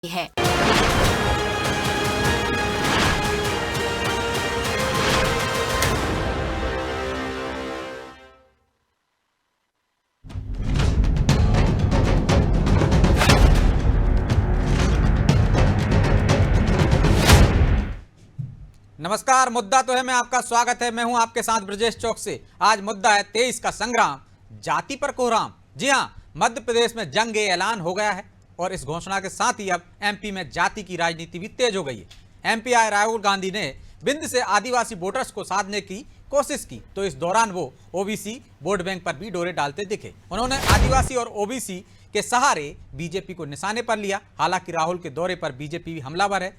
है। नमस्कार, मुद्दा तो है में आपका स्वागत है। मैं हूं आपके साथ ब्रजेश चौक से। आज मुद्दा है 23 का संग्राम, जाति पर कोहराम। जी हां, मध्य प्रदेश में जंग ऐलान हो गया है और इस घोषणा के साथ ही अब एमपी में जाति की राजनीति भी तेज हो गई है। एमपी आए राहुल गांधी ने बिंद से आदिवासी वोटर्स को साधने की कोशिश की, तो इस दौरान वो ओबीसी वोट बैंक पर भी डोरे डालते दिखे। उन्होंने आदिवासी और ओबीसी के सहारे बीजेपी को निशाने पर लिया। हालांकि राहुल के दौरे पर बीजेपी भी हमलावर है,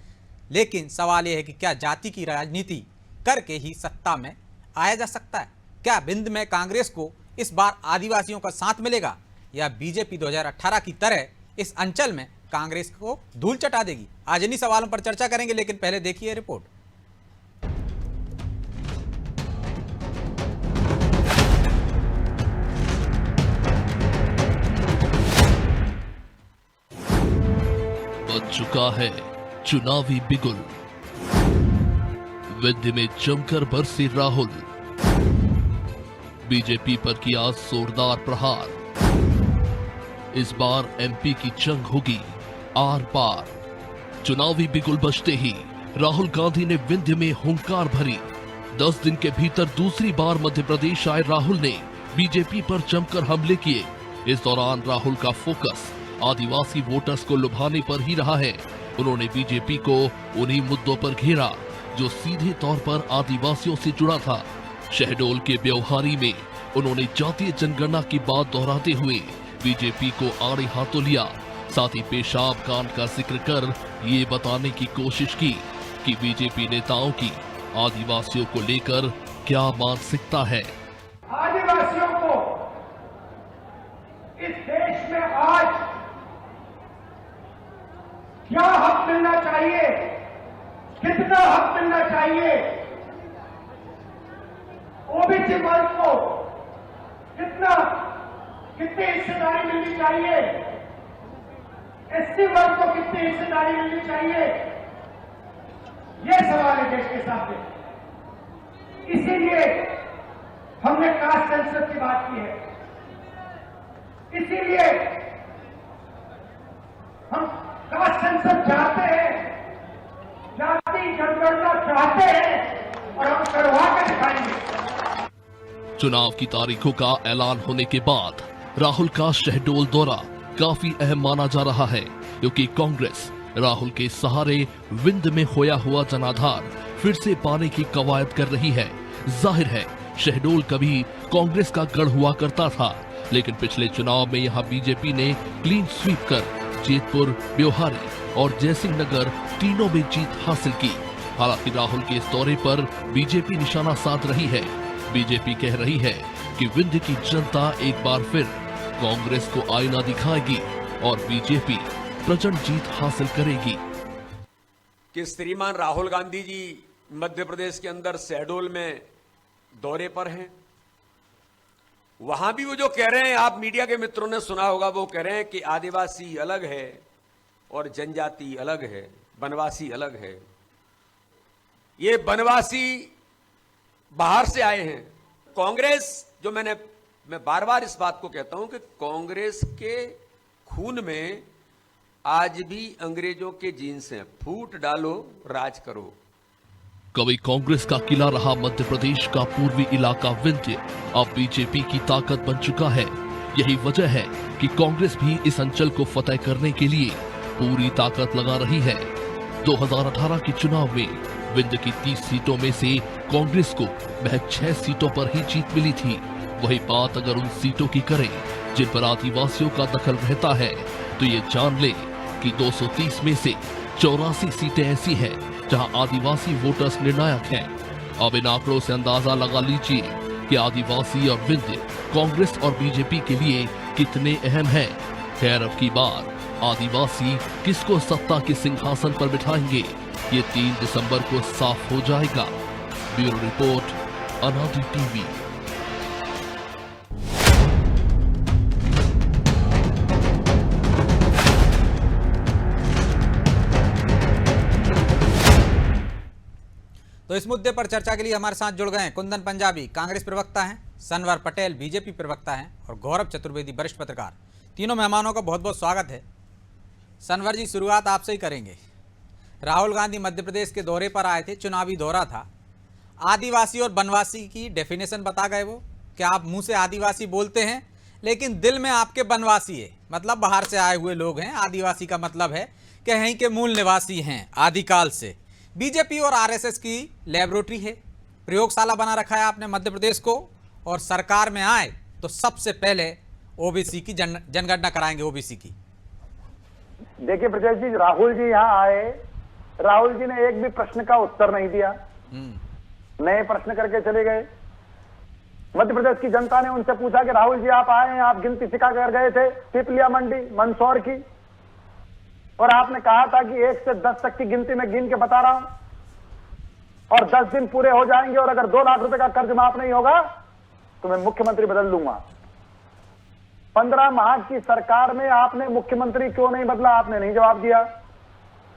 लेकिन सवाल यह है कि क्या जाति की राजनीति करके ही सत्ता में आया जा सकता है? क्या बिंद में कांग्रेस को इस बार आदिवासियों का साथ मिलेगा या बीजेपी 2018 की तरह इस अंचल में कांग्रेस को धूल चटा देगी? आज इन्हीं सवालों पर चर्चा करेंगे, लेकिन पहले देखिए रिपोर्ट। बज चुका है चुनावी बिगुल, विंध्य में जमकर बरसे राहुल, बीजेपी पर किया जोरदार प्रहार। इस बार एमपी की जंग होगी आर पार। चुनावी बिगुल बजते ही राहुल गांधी ने विंध्य में हुंकार भरी। 10 दिन के भीतर दूसरी बार मध्य प्रदेश आए राहुल ने बीजेपी पर जमकर हमले किए। इस दौरान राहुल का फोकस आदिवासी वोटर्स को लुभाने पर ही रहा है। उन्होंने बीजेपी को उन्हीं मुद्दों पर घेरा जो सीधे तौर पर आदिवासियों से जुड़ा था। शहडोल के ब्यौहारी में उन्होंने जातीय जनगणना की बात दोहराते हुए बीजेपी को आड़े हाथों लिया। साथ ही पेशाब कांड का जिक्र कर ये बताने की कोशिश की कि बीजेपी नेताओं की आदिवासियों को लेकर क्या मानसिकता है। आदिवासियों को इस देश में आज क्या हक मिलना चाहिए, कितना हक मिलना चाहिए, ओबीसी वर्ग को कितनी हिस्सेदारी मिलनी चाहिए, एससी वर्ग को कितनी हिस्सेदारी मिलनी चाहिए, ये सवाल है देश के सामने। इसीलिए हमने कास्ट सेंसस की बात की है। इसीलिए हम कास्ट सेंसस चाहते हैं, जाति जनगणना चाहते हैं और हम करवा के दिखाएंगे। चुनाव की तारीखों का ऐलान होने के बाद राहुल का शहडोल दौरा काफी अहम माना जा रहा है, क्योंकि कांग्रेस राहुल के सहारे विंध्य में खोया हुआ जनाधार फिर से पाने की कवायद कर रही है। जाहिर है शहडोल कभी कांग्रेस का गढ़ हुआ करता था, लेकिन पिछले चुनाव में यहां बीजेपी ने क्लीन स्वीप कर जेतपुर, ब्यौहारी और जयसिंह नगर तीनों में जीत हासिल की। हालांकि राहुल के इस दौरे पर बीजेपी निशाना साध रही है। बीजेपी कह रही है कि विंध्य की जनता एक बार फिर कांग्रेस को आईना दिखाएगी और बीजेपी प्रचंड जीत हासिल करेगी। कि श्रीमान राहुल गांधी जी मध्य प्रदेश के अंदर शहडोल में दौरे पर हैं। वहां भी वो जो कह रहे हैं, आप मीडिया के मित्रों ने सुना होगा, वो कह रहे हैं कि आदिवासी अलग है और जनजाति अलग है, बनवासी अलग है। ये बनवासी बाहर से आए हैं। कांग्रेस जो मैं बार बार इस बात को कहता हूं कि कांग्रेस के खून में आज भी अंग्रेजों के जीन्स हैं। फूट डालो, राज करो। कभी कांग्रेस का किला रहा मध्य प्रदेश का पूर्वी इलाका विंध्य अब बीजेपी की ताकत बन चुका है। यही वजह है कि कांग्रेस भी इस अंचल को फतेह करने के लिए पूरी ताकत लगा रही है। 2018 के चुनाव में विंध्य की 30 सीटों में से कांग्रेस को महज 6 सीटों पर ही जीत मिली थी। वही बात अगर उन सीटों की करें जिन पर आदिवासियों का दखल रहता है, तो ये जान ले कि 230 में से 84 सीटें ऐसी हैं जहां आदिवासी वोटर्स निर्णायक हैं। अब इन आंकड़ों से अंदाजा लगा लीजिए कि आदिवासी और विंध्य कांग्रेस और बीजेपी के लिए कितने अहम हैं। खैर, अब की बार आदिवासी किसको सत्ता के सिंहासन पर बिठाएंगे, ये 3 दिसंबर को साफ हो जाएगा। ब्यूरो रिपोर्ट, अनादि टीवी। तो इस मुद्दे पर चर्चा के लिए हमारे साथ जुड़ गए हैं कुंदन पंजाबी, कांग्रेस प्रवक्ता हैं, सनवर पटेल बीजेपी प्रवक्ता हैं और गौरव चतुर्वेदी वरिष्ठ पत्रकार। तीनों मेहमानों का बहुत बहुत स्वागत है। सनवर जी, शुरुआत आपसे ही करेंगे। राहुल गांधी मध्य प्रदेश के दौरे पर आए थे, चुनावी दौरा था। आदिवासी और बनवासी की डेफिनेशन बता गए वो कि आप मुंह से आदिवासी बोलते हैं लेकिन दिल में आपके बनवासी है, मतलब बाहर से आए हुए लोग हैं। आदिवासी का मतलब है कि यहीं के मूल निवासी हैं आदिकाल से। बीजेपी और आरएसएस की लैबोरेटरी है, प्रयोगशाला बना रखा है आपने मध्य प्रदेश को, और सरकार में आए तो सबसे पहले ओबीसी की जनगणना कराएंगे। ओबीसी की देखिए ब्रजेश जी, राहुल जी यहाँ आए, राहुल जी ने एक भी प्रश्न का उत्तर नहीं दिया, नए प्रश्न करके चले गए। मध्य प्रदेश की जनता ने उनसे पूछा कि राहुल जी आप आए हैं, आप गिनती सिखा कर गए थे पिपलिया मंडी मंदसौर की, और आपने कहा था कि 1 से 10 तक की गिनती में गिन के बता रहा हूं, और 10 दिन पूरे हो जाएंगे और अगर 2 लाख रुपए का कर्ज माफ नहीं होगा तो मैं मुख्यमंत्री बदल दूंगा। 15 माह की सरकार में आपने मुख्यमंत्री क्यों नहीं बदला? आपने नहीं जवाब दिया।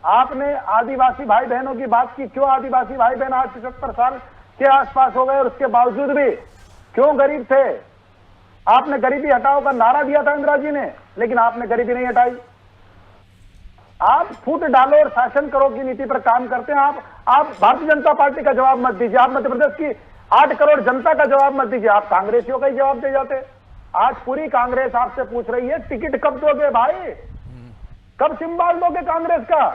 आपने आदिवासी भाई बहनों की बात की, क्यों आदिवासी भाई बहन आज 75 साल के आसपास हो गए और उसके बावजूद भी क्यों गरीब थे? आपने गरीबी हटाओ का नारा दिया था इंदिरा जी ने, लेकिन आपने गरीबी नहीं हटाई। आप फूट डालो और शासन करो की नीति पर काम करते हैं। आप भारतीय जनता पार्टी का जवाब मत दीजिए, आप मध्य प्रदेश की 8 करोड़ जनता का जवाब मत दीजिए, आप कांग्रेसियों का ही जवाब दे जाते। आज पूरी कांग्रेस आपसे पूछ रही है टिकट कब दोगे भाई, कब सिंबल दोगे कांग्रेस का?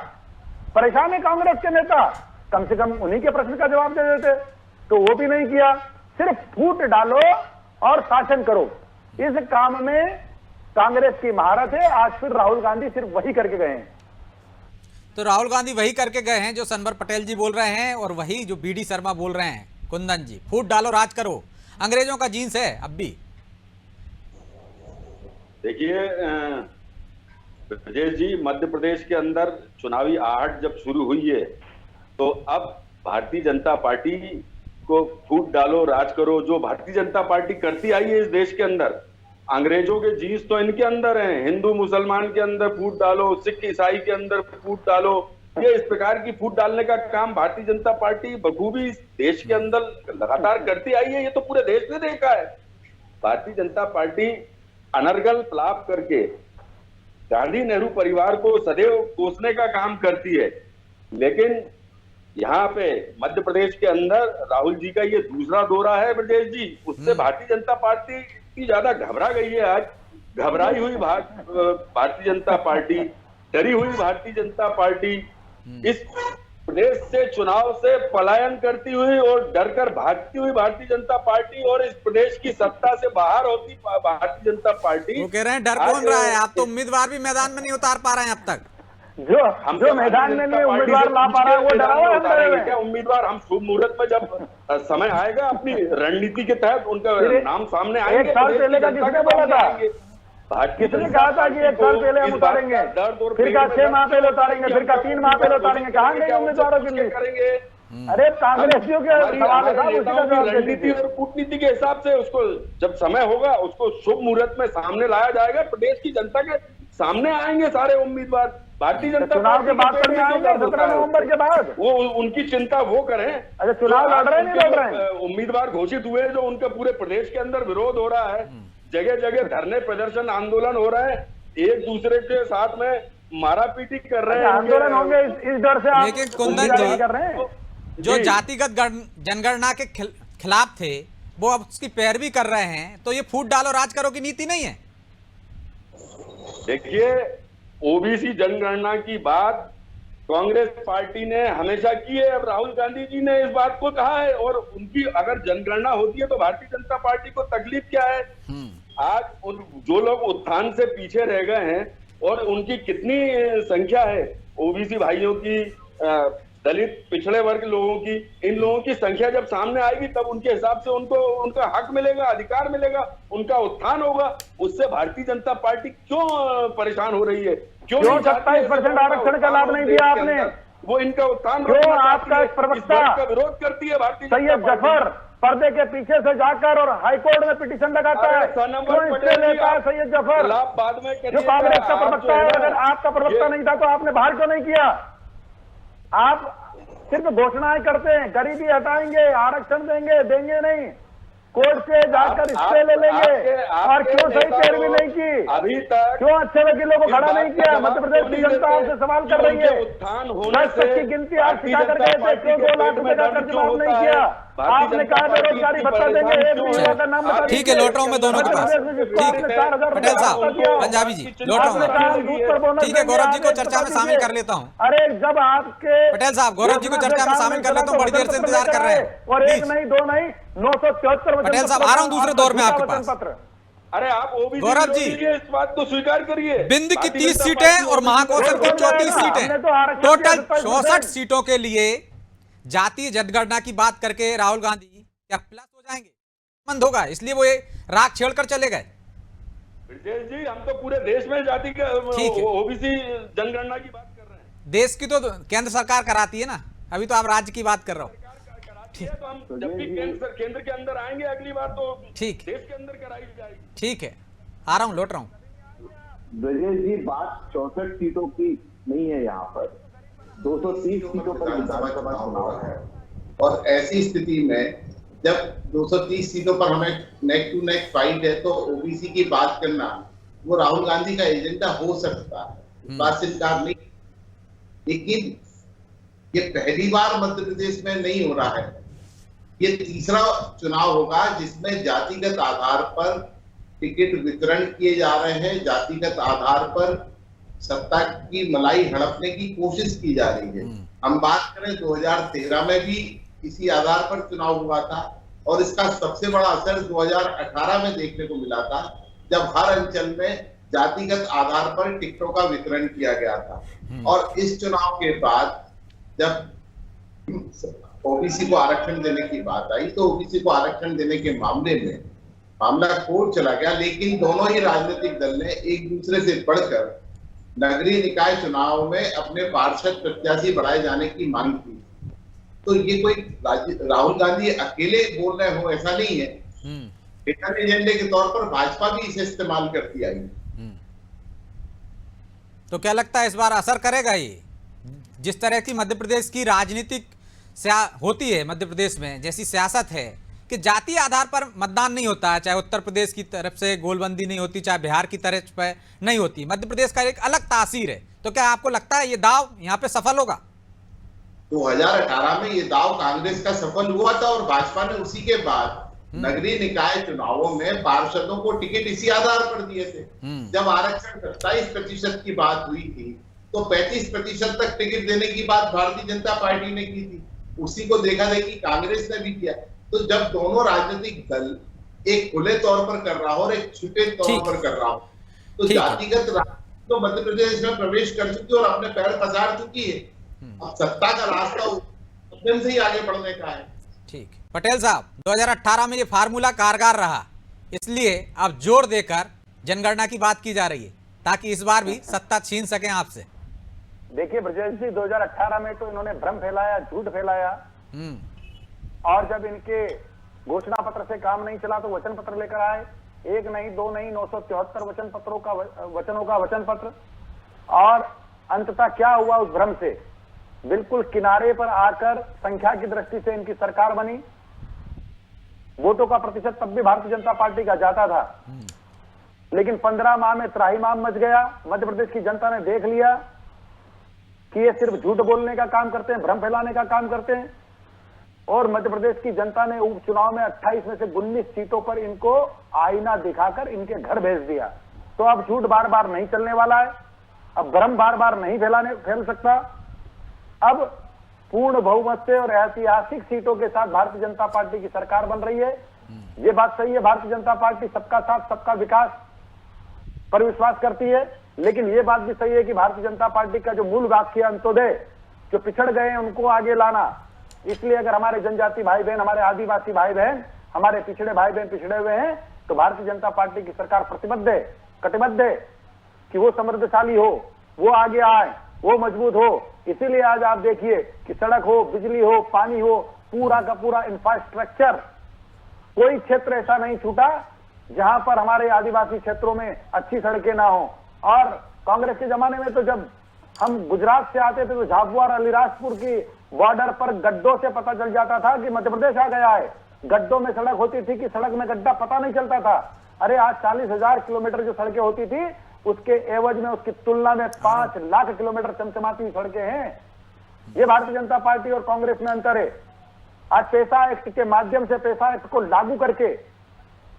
परेशान है कांग्रेस के नेता, कम से कम उन्हीं के प्रश्न का जवाब दे देते, तो वो भी नहीं किया। सिर्फ फूट डालो और शासन करो, इस काम में कांग्रेस की महारत है। आज फिर राहुल गांधी सिर्फ वही करके गए हैं। तो राहुल गांधी वही करके गए हैं जो सनवर पटेल जी बोल रहे हैं और वही जो बीडी शर्मा बोल रहे हैं। कुंदन जी, फूट डालो राज करो, अंग्रेजों का जीन्स है अब भी। देखिए ब्रजेश जी, मध्य प्रदेश के अंदर चुनावी आहट जब शुरू हुई है तो अब भारतीय जनता पार्टी को फूट डालो राज करो जो भारतीय जनता पार्टी करती आई है इस देश के अंदर, अंग्रेजों के जीन्स तो इनके अंदर हैं, हिंदू मुसलमान के अंदर फूट डालो, सिख ईसाई के अंदर फूट डालो, ये इस प्रकार की फूट डालने का काम भारतीय जनता पार्टी बखूबी इस देश के अंदर लगातार करती आई है। ये तो पूरे देश ने देखा है। भारतीय जनता पार्टी अनर्गल पलाप करके गांधी नेहरू परिवार को सदैव कोसने का काम करती है, लेकिन यहाँ पे मध्य प्रदेश के अंदर राहुल जी का ये दूसरा दौरा है ब्रजेश जी, उससे भारतीय जनता पार्टी की ज्यादा घबरा गई है। आज घबराई हुई भारतीय जनता पार्टी, डरी हुई भारतीय जनता पार्टी इस प्रदेश से चुनाव से पलायन करती हुई और डरकर भागती हुई भारतीय जनता पार्टी और इस प्रदेश की सत्ता से बाहर होती भारतीय जनता पार्टी। वो कह रहे हैं डर कौन रहा है? आप तो उम्मीदवार भी मैदान में नहीं उतार पा रहे हैं अब तक। जो मैदान में नहीं उम्मीदवार ला पा रहा है वो डरा हुआ है। क्या उम्मीदवार हम शुभ मुहूर्त में जब समय आएगा अपनी रणनीति के तहत उनका नाम सामने आएंगे। 1 साल पहले का किसने बोला था? किसने कहा था कि 1 साल पहले हम उतारेंगे, फिर का 6 माह पहले उतारेंगे, फिर का 3 माह पहले उतारेंगे? कहाँ गए उम्मीदवारों के लिए? करेंगे? अरे कांग्रेसियों के रणनीति और कूटनीति के हिसाब से उसको जब समय होगा उसको शुभ मुहूर्त में सामने लाया जाएगा। प्रदेश की जनता के सामने आएंगे सारे उम्मीदवार। भारतीय जनता चुनाव के बाद 17 नवंबर के बाद वो उनकी चिंता वो करें। अच्छा, चुनाव लड़ रहे नहीं लड़ रहे हैं? उम्मीदवार घोषित हुए जो उनके पूरे प्रदेश के अंदर विरोध हो रहा है, जगह जगह धरने प्रदर्शन आंदोलन हो रहे हैं, एक दूसरे के साथ में मारापीटी कर रहे हैं। आंदोलन होंगे इस डर से आप लेकिन कुंदन जी कर रहे हैं जो जातिगत जनगणना के खिलाफ थे वो अब उसकी पैरवी कर रहे हैं, तो ये फूट डालो राज करो की नीति नहीं है? देखिए, ओबीसी जनगणना की बात कांग्रेस पार्टी ने हमेशा की है। अब राहुल गांधी जी ने इस बात को कहा है और उनकी अगर जनगणना होती है तो भारतीय जनता पार्टी को तकलीफ क्या है? आज जो लोग उत्थान से पीछे रह गए हैं और उनकी कितनी संख्या है, ओबीसी भाइयों की, दलित पिछड़े वर्ग लोगों की, इन लोगों की संख्या जब सामने आएगी तब उनके हिसाब से उनको उनका हक मिलेगा, अधिकार मिलेगा, उनका उत्थान होगा। उससे भारतीय जनता पार्टी क्यों परेशान हो रही है? क्यों 27% आरक्षण का लाभ नहीं दिया आपने? वो इनका उत्थान क्यों आपका एक प्रवक्ता का विरोध करती है भारतीय सैयद जफर पर्दे के पीछे से जाकर और हाईकोर्ट में पिटीशन लगाता है? क्यों इससे लेता है सैयद जफर बाद में जो कांग्रेस का प्रवक्ता है? अगर आपका प्रवक्ता नहीं था तो आपने बाहर क्यों नहीं किया? आप सिर्फ घोषणाएं करते हैं, गरीबी हटाएंगे, आरक्षण देंगे, देंगे नहीं, कोर्ट से जाकर स्टे ले लेंगे, और क्यों सही पैरवी नहीं की, अभी तक क्यों अच्छे वकीलों को खड़ा नहीं किया? मध्य प्रदेश की जनता आपसे सवाल कर रही है। उत्थान होने 10 तक की गिनती आप सिखा कर गए थे, क्यों 2 लाख रुपए का कर्ज माफ नहीं किया? आपने कहा बेरोजगारी भत्ता देंगे, एक युवा का नाम बता ठीक है, लौट रहा हूं मैं दोनों के पास। पटेल साहब, पंजाबी जी, लौट रहा हूं मैं। ठीक है, गौरव जी को चर्चा में शामिल कर लेता हूं। अरे जब आपके पटेल साहब, गौरव जी को चर्चा में शामिल कर लेता हूं, बड़ी देर से इंतजार कर रहे हैं। और एक नहीं, 2 नहीं, 974 पटेल साहब, आ रहा हूं दूसरे दौर में आपके पास। अरे आप ओबीसी गौरव जी, इस बात को स्वीकार करिए। बिंद की 30 सीटें और महाकौशल की 34 सीटें, टोटल 64 सीटों के लिए जातीय जनगणना की बात करके राहुल गांधी क्या प्लस हो जाएंगे? मंद होगा, इसलिए वो ये राग छेड़कर चले गए। ब्रजेश जी, हम तो पूरे देश में जाति का ओबीसी जनगणना की बात कर रहे हैं। देश की तो केंद्र सरकार कराती है ना, अभी तो आप राज्य की बात कर रहे हो। तो हम जब भी केंद्र के अंदर आएंगे अगली बार तो ठीक, देश के अंदर कराई जाएगी। ठीक है, आ रहा हूं, लौट रहा हूं। ब्रजेश जी, बात 64 सीटों की नहीं है, यहाँ पर 230 सीटों पर विधानसभा चुनाव है, और ऐसी स्थिति में जब 230 सीटों पर हमें नेक टू नेक फाइट है, तो ओबीसी की बात करना वो राहुल गांधी का एजेंडा हो सकता है, इस बात से इनकार नहीं। लेकिन ये पहली बार मध्य प्रदेश में नहीं हो रहा है, ये तीसरा चुनाव होगा जिसमें जातिगत आधार पर टिकट वितरण किए जा रहे हैं, जातिगत आधार पर सत्ता की मलाई हड़पने की कोशिश की जा रही है। हम बात करें 2013 में भी इसी आधार पर चुनाव हुआ था, और इसका सबसे बड़ा असर 2018 में देखने को मिला था, जब हर अंचल में जातिगत आधार पर टिकटों का वितरण किया गया था। और इस चुनाव के बाद जब ओबीसी को आरक्षण देने की बात आई, तो ओबीसी को आरक्षण देने के मामले में मामला कोर्ट चला गया, लेकिन दोनों ही राजनीतिक दल ने एक दूसरे से बढ़कर नगरीय निकाय चुनाव में अपने पार्षद प्रत्याशी बढ़ाए जाने की मांग की। तो ये कोई राहुल गांधी अकेले बोल रहे हो ऐसा नहीं है, हिडन एजेंडे के तौर पर भाजपा भी इसे इस्तेमाल करती आई। तो क्या लगता है इस बार असर करेगा ये? जिस तरह की मध्य प्रदेश की राजनीतिक होती है, मध्य प्रदेश में जैसी सियासत है कि जातीय आधार पर मतदान नहीं होता है, चाहे उत्तर प्रदेश की तरफ से गोलबंदी नहीं होती, चाहे बिहार की तरफ पर नहीं होती, मध्य प्रदेश का एक अलग तासीर है। तो क्या आपको लगता है ये दाव यहाँ पे सफल होगा? 2018 में ये दाव कांग्रेस का सफल हुआ था, और भाजपा ने उसी के बाद नगरीय निकाय चुनावों में पार्षदों को टिकट इसी आधार पर दिए थे। जब आरक्षण 27% की बात हुई थी, तो 35% तक टिकट देने की बात भारतीय जनता पार्टी ने की थी, उसी को देखा देखी कांग्रेस ने भी किया। तो जब दोनों राजनीतिक दल एक खुले तौर पर कर रहा हो और एक छुपे तौर पर कर रहा हो, तो जातिगत राजनीति तो मध्य प्रदेश में प्रवेश कर चुकी है और अपने पैर पसार चुकी है। अब सत्ता का रास्ता उद्यम से ही आगे बढ़ने का है। ठीक, पटेल साहब, 2018 में ये फार्मूला कारगर रहा, इसलिए अब जोर देकर जनगणना की बात की जा रही है ताकि इस बार भी सत्ता छीन सके आपसे। देखिए ब्रजेश जी, 2018 में तो इन्होंने भ्रम फैलाया, झूठ फैलाया, और जब इनके घोषणा पत्र से काम नहीं चला तो वचन पत्र लेकर आए। 1 नहीं, 2 नहीं, 974 वचनों का वचन पत्र। और अंततः क्या हुआ? उस भ्रम से बिल्कुल किनारे पर आकर संख्या की दृष्टि से इनकी सरकार बनी। वोटों का प्रतिशत तब भी भारतीय जनता पार्टी का जाता था, लेकिन 15 माह में त्राहिमाम मच गया। मध्य प्रदेश की जनता ने देख लिया कि ये सिर्फ झूठ बोलने का काम करते हैं, भ्रम फैलाने का काम करते हैं। और मध्य प्रदेश की जनता ने उपचुनाव में 28 में से 19 सीटों पर इनको आईना दिखाकर इनके घर भेज दिया। तो अब झूठ बार बार नहीं चलने वाला है, अब भ्रम बार बार नहीं फैल सकता। अब पूर्ण बहुमत से और ऐतिहासिक सीटों के साथ भारतीय जनता पार्टी की सरकार बन रही है। ये बात सही है, भारतीय जनता पार्टी सबका साथ सबका विकास पर विश्वास करती है, लेकिन ये बात भी सही है कि भारतीय जनता पार्टी का जो मूल वाक्य अंत्योदय, जो पिछड़ गए हैं उनको आगे लाना। इसलिए अगर हमारे जनजाति भाई बहन, हमारे आदिवासी भाई बहन, हमारे पिछड़े भाई बहन पिछड़े हुए हैं, तो भारतीय जनता पार्टी की सरकार प्रतिबद्ध है, कटिबद्ध है कि वो समृद्धशाली हो, वो आगे आए, वो मजबूत हो। इसीलिए आज आप देखिए कि सड़क हो, बिजली हो, पानी हो, पूरा का पूरा इंफ्रास्ट्रक्चर, कोई क्षेत्र ऐसा नहीं छूटा जहां पर हमारे आदिवासी क्षेत्रों में अच्छी सड़कें ना हो। और कांग्रेस के जमाने में तो जब हम गुजरात से आते थे तो झाबुआ और अलीराजपुर की बॉर्डर पर गड्ढों से पता चल जाता था कि मध्य प्रदेश आ गया है। गड्ढों में सड़क होती थी कि सड़क में गड्ढा पता नहीं चलता था। अरे आज 40,000 किलोमीटर जो सड़कें होती थी उसके एवज में, उसकी तुलना में 5 लाख किलोमीटर चमचमाती सड़कें हैं। ये भारतीय जनता पार्टी और कांग्रेस में अंतर है। आज पैसा एक्ट के माध्यम से, पैसा एक्ट को लागू करके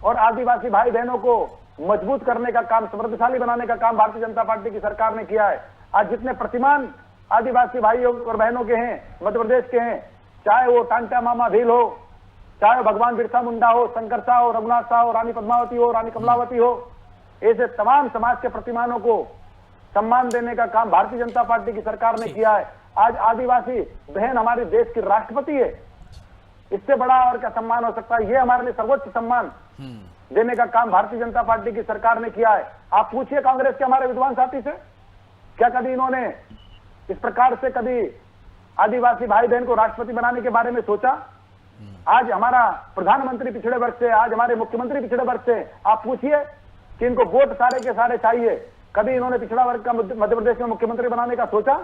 और आदिवासी भाई बहनों को मजबूत करने का काम, समृद्धशाली बनाने का काम भारतीय जनता पार्टी की सरकार ने किया है। आज जितने प्रतिमान आदिवासी भाइयों और बहनों के हैं, मध्य प्रदेश के हैं, चाहे वो टांटा मामा भील हो, चाहे भगवान बिरसा मुंडा हो, शंकर शाह हो, रघुनाथ शाह हो, रानी पद्मावती हो, रानी कमलावती हो, ऐसे तमाम समाज के प्रतिमानों को सम्मान देने का काम भारतीय जनता पार्टी की सरकार ने किया है। आज आदिवासी बहन हमारे देश की राष्ट्रपति है। इससे बड़ा और क्या सम्मान हो सकता है? ये हमारे लिए सर्वोच्च सम्मान देने का काम भारतीय जनता पार्टी की सरकार ने किया है। आप पूछिए कांग्रेस के हमारे विद्वान साथी से, क्या कभी इन्होंने इस प्रकार से कभी आदिवासी भाई बहन को राष्ट्रपति बनाने के बारे में सोचा? आज हमारा प्रधानमंत्री पिछड़े वर्ग से, आज हमारे मुख्यमंत्री पिछड़े वर्ग से, आप पूछिए कि इनको वोट सारे के सारे चाहिए। कभी इन्होंने पिछड़ा वर्ग का मध्य प्रदेश में मुख्यमंत्री बनाने का सोचा?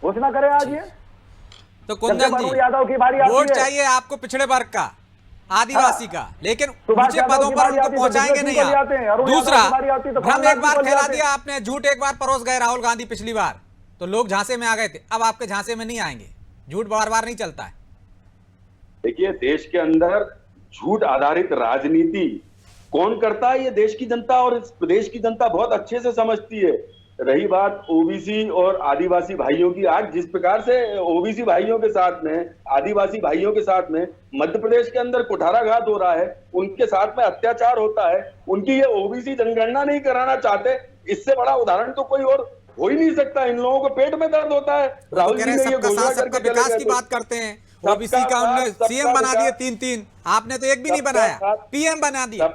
घोषणा करे आज ये। तो कुंदन जी, यादव की बारी वोट चाहिए आपको पिछड़े वर्ग का, आदिवासी का, लेकिन ऊंचे पदों पर उनको पहुंचाएंगे नहीं आप। दूसरा भ्रम एक बार फैला दिया आपने, झूठ एक बार परोस गए राहुल गांधी पिछली बार, तो लोग झांसे में आ गए थे। अब आपके झांसे में नहीं आएंगे, झूठ बार बार नहीं चलता है। देखिए, देश के अंदर झूठ आधारित राजनीति कौन करता है? ये देश की जनता और इस प्रदेश की जनता बहुत अच्छे से समझती है। रही बात ओबीसी और आदिवासी भाइयों की, आज जिस प्रकार से ओबीसी भाइयों के साथ में, आदिवासी भाइयों के साथ में मध्य प्रदेश के अंदर कुठाराघात हो रहा है, उनके साथ में अत्याचार होता है, उनकी ये ओबीसी जनगणना नहीं कराना चाहते, इससे बड़ा उदाहरण तो कोई और हो ही नहीं सकता। इन लोगों को पेट में दर्द होता है। राहुल जी ने ये घोषणा करके विकास की बात करते हैं, ओबीसी का उन्होंने सीएम बना दिए 3-3, आपने तो एक भी नहीं बनाया, पीएम बना दिया।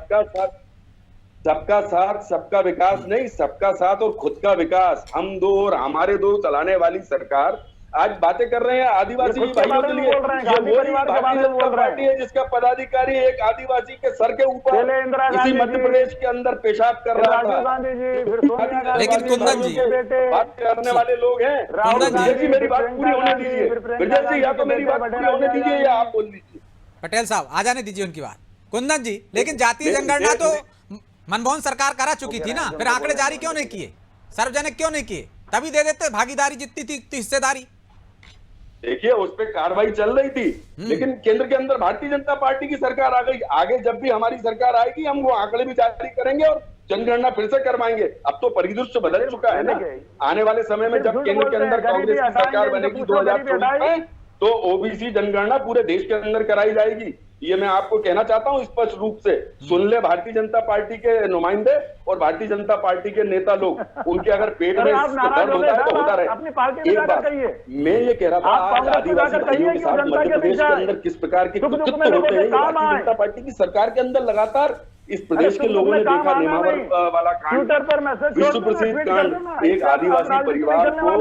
सबका साथ सबका विकास नहीं, सबका साथ और खुद का विकास, हम दो और हमारे दो चलाने वाली सरकार आज बातें कर रहे हैं आदिवासी भाइयों के लिए। ये वही भारतीय जनता पार्टी है जिसका पदाधिकारी एक आदिवासी के सर के ऊपर इसी मध्य प्रदेश के अंदर पेशाब कर रहा था। लेकिन कुंदन जी, बात करने वाले लोग हैं। कुंदन जी, मेरी बात पूरी होने दीजिए। विजय जी, या तो मेरी बात पूरी होने दीजिए या आप बोल दीजिए। पटेल साहब आ जाने दीजिए उनकी बात। कुंदन जी, लेकिन जातीय जनगणना तो मनमोहन सरकार करा चुकी थी ना, फिर आंकड़े जारी क्यों नहीं किए, सार्वजनिक क्यों नहीं किए? तभी दे देते, भागीदारी जितनी थी हिस्सेदारी। देखिए, उस पर कार्रवाई चल रही थी, लेकिन केंद्र के अंदर भारतीय जनता पार्टी की सरकार आ गई। आगे जब भी हमारी सरकार आएगी, हम वो आंकड़े भी जारी करेंगे और जनगणना फिर से करवाएंगे। अब तो परिदृश्य बदल चुका है ना। आने वाले समय में जब केंद्र के अंदर कांग्रेस की सरकार बनेगी 2024 में, तो ओबीसी जनगणना पूरे देश के अंदर कराई जाएगी। ये मैं आपको कहना चाहता हूं स्पष्ट रूप से। सुन ले भारतीय जनता पार्टी के नुमाइंदे और भारतीय जनता पार्टी के नेता लोग, उनके अगर पेट में दर्द होता है तो होता रहे। एक बात मैं ये कह रहा था, आज आदिवासी भाइयों के साथ मध्य प्रदेश के अंदर किस प्रकार के कृत्य होते हैं, भारतीय जनता पार्टी की सरकार के अंदर लगातार इस प्रदेश के लोगों ने देखा। नेमावर वाला कांड, विश्व प्रसिद्ध कांड, एक आदिवासी परिवार को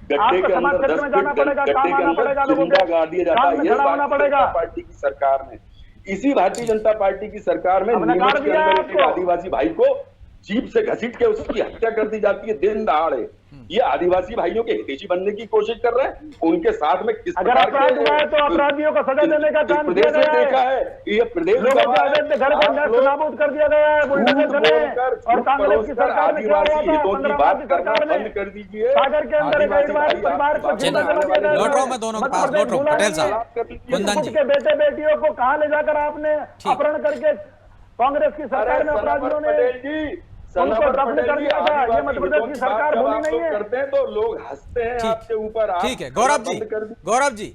गड्ढे के अंदर 10 फीट गड्ढे के अंदर जिंदा गाड़ दिया जाता है। ये भारतीय जनता पार्टी की सरकार ने, इसी भारतीय जनता पार्टी की सरकार में नीमच के अंदर एक आदिवासी भाई को जीप से घसीट के उसकी हत्या कर दी जाती है दिन दहाड़े। ये आदिवासी भाइयों के हितैषी बनने की कोशिश कर रहे हैं। उनके साथ में किस अगर अपराध हुआ है तो अपराधियों को सजा देने का काम किया गया है। देखा है ये प्रदेश लोगों के अवैध घर के अंदर नाबूद कर दिया गया है बुलडोजर से, और कांग्रेस की सरकार ने क्या हुआ था? 15 की सरकार ने बंद कर दीजिए। सागर के अंदर एक आदिवासी परिवार को जिंदा जला दिया गया। लौट रहा हूं मैं दोनों के पास, लौट रहा हूं। पटेल साहब, कुंदन जी, के बेटे बेटियों को कहां ले जाकर आपने अपहरण करके कांग्रेस की सरकार में अपराधियों ने उनको दफन कर दिया था। ये मध्य प्रदेश की सरकार भूली नहीं है। करते हैं तो लोग हंसते हैं आपके ऊपर। ठीक है गौरव जी, गौरव जी,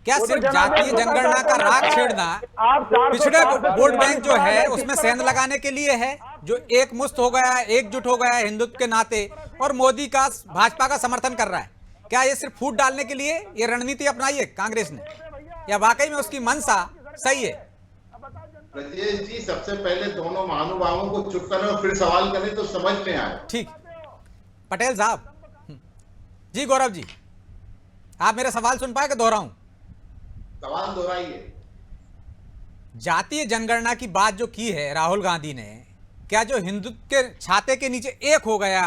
क्या सिर्फ जातीय जनगणना का राग छेड़ना पिछड़े वोट बैंक जो है उसमें सेंध लगाने के लिए है, जो एक मुश्त हो गया है, एकजुट हो गया है हिंदुत्व के नाते, और मोदी का, भाजपा का समर्थन कर रहा है? क्या ये सिर्फ फूट डालने के लिए ये रणनीति अपनाई है कांग्रेस ने, या वाकई में उसकी मंशा सही है? ब्रजेश जी, सबसे पहले दोनों महानुभावों को चुप करें और फिर सवाल करें तो समझ में आए। ठीक, पटेल साहब जी। गौरव जी, आप मेरा सवाल सुन पाए कि दोहराऊं? सवाल दोहराइए। जातीय जनगणना की बात जो की है राहुल गांधी ने, क्या जो हिंदुत्व के छाते के नीचे एक हो गया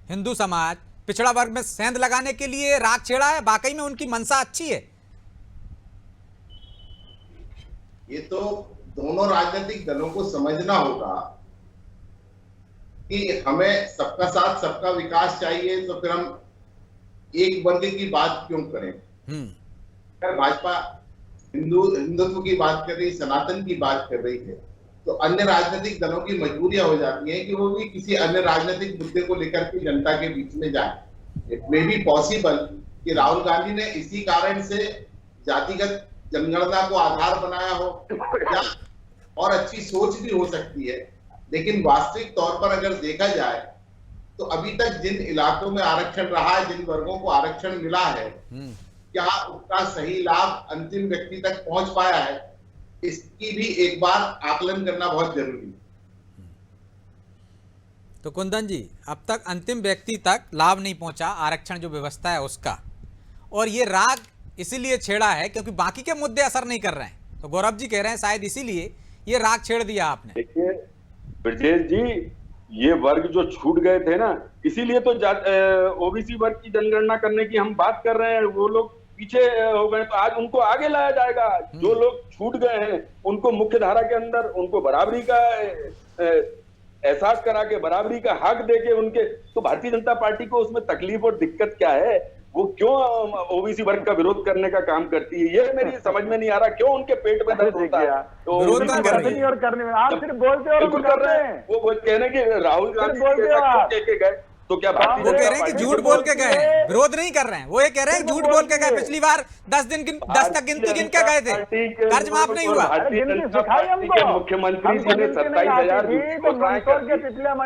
हिंदू समाज, पिछड़ा वर्ग में सेंध लगाने के लिए राग छेड़ा है? वाकई में उनकी मंशा अच्छी है? ये तो दोनों राजनीतिक दलों को समझना होगा कि हमें सबका साथ सबका विकास चाहिए, तो फिर हम एक वर्ग की बात क्यों करें? अगर भाजपा हिंदुत्व की बात कर रही, सनातन की बात कर रही है, तो अन्य राजनीतिक दलों की मजबूरियां हो जाती हैं कि वो भी किसी अन्य राजनीतिक मुद्दे को लेकर के जनता के बीच में जाए। इट मे बी पॉसिबल कि राहुल गांधी ने इसी कारण से जातिगत जनगणना को आधार बनाया हो, या और अच्छी सोच भी हो सकती है, लेकिन वास्तविक तौर पर अगर देखा जाए तो अभी तक जिन इलाकों में आरक्षण रहा है, जिन वर्गों को आरक्षण मिला है, क्या उसका सही लाभ अंतिम व्यक्ति तक पहुंच पाया है, इसकी भी एक बार आकलन करना बहुत जरूरी है। तो कुंदन जी, अब तक अंतिम व्यक्ति तक लाभ नहीं पहुंचा आरक्षण जो व्यवस्था है उसका, और ये राग इसीलिए छेड़ा है क्योंकि बाकी के मुद्दे असर नहीं कर रहे हैं। तो गौरव जी कह रहे हैं शायद इसीलिए ये राग छेड़ दिया आपने। देखिए ब्रजेश जी, ये वर्ग जो छूट गए थे ना, इसीलिए तो ओबीसी वर्ग की जनगणना करने की हम बात कर रहे हैं। वो लोग पीछे हो गए तो आज उनको आगे लाया जाएगा। जो लोग छूट गए हैं उनको मुख्य धारा के अंदर उनको बराबरी का एहसास करा के, बराबरी का हक देके उनके, तो भारतीय जनता पार्टी को उसमें तकलीफ और दिक्कत क्या है? वो क्यों ओबीसी वर्ग का विरोध करने का काम करती है, ये मेरी समझ में नहीं आ रहा। क्यों उनके पेट में दर्द होता है? तो विरोध कर रही है और करने में आप सिर्फ बोलते हो और बिल्कुल कर रहे हैं। वो कहने की राहुल गांधी के गए तो क्या वो कह रहे हैं कि झूठ बोल के गए, विरोध नहीं कर रहे हैं। वो ये कह रहे हैं झूठ बोल के गए। पिछली बार 10 तक गिनती गिन के गए थे, कर्ज माफ नहीं हुआ। मुख्यमंत्री जी ने 27,000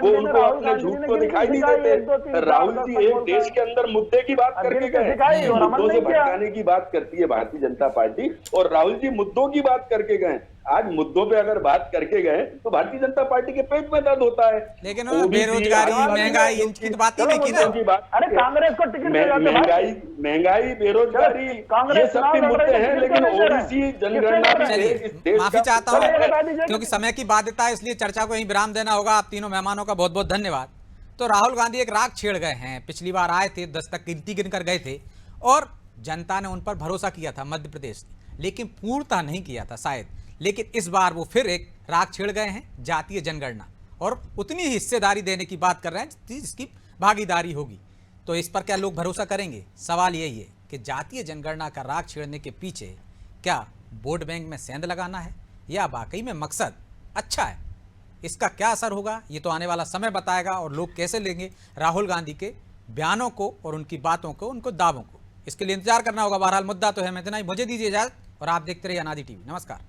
वो उनको अपने झूठ को दिखाई नहीं देते। राहुल जी एक देश के अंदर मुद्दे की बात करके गए, मुद्दों से भटकाने की बात करती है भारतीय जनता पार्टी, और राहुल जी मुद्दों की बात करके गए। आज मुद्दों पे अगर बात करके गए तो भारतीय जनता पार्टी के पेट में दर्द होता है। लेकिन बेरोजगारी, महंगाई, इनकी बात ही नहीं की ना। अरे कांग्रेस को टिकट महंगाई, बेरोजगारी, ये सब भी मुद्दे हैं, लेकिन ओबीसी जनगणना भी। माफी चाहता हूँ क्योंकि समय की बाध्यता है, इसलिए चर्चा को यहीं विराम देना होगा। आप तीनों मेहमानों का बहुत बहुत धन्यवाद। तो राहुल गांधी एक राग छेड़ गए हैं। पिछली बार आए थे, 10 तक गिनती गिनकर गए थे और जनता ने उन पर भरोसा किया था मध्य प्रदेश, लेकिन पूर्णतः नहीं किया था शायद। लेकिन इस बार वो फिर एक राग छेड़ गए हैं, जातीय जनगणना, और उतनी ही हिस्सेदारी देने की बात कर रहे हैं जिसकी भागीदारी होगी। तो इस पर क्या लोग भरोसा करेंगे? सवाल यही है कि जातीय जनगणना का राग छेड़ने के पीछे क्या वोट बैंक में सेंध लगाना है या वाकई में मकसद अच्छा है? इसका क्या असर होगा ये तो आने वाला समय बताएगा, और लोग कैसे लेंगे राहुल गांधी के बयानों को और उनकी बातों को, उनको दावों को। इसके लिए इंतजार करना होगा। बहरहाल मुद्दा तो है। मैं इतना ही, मुझे दीजिए इजाजत और आप देखते रहिए अनादि टीवी। नमस्कार।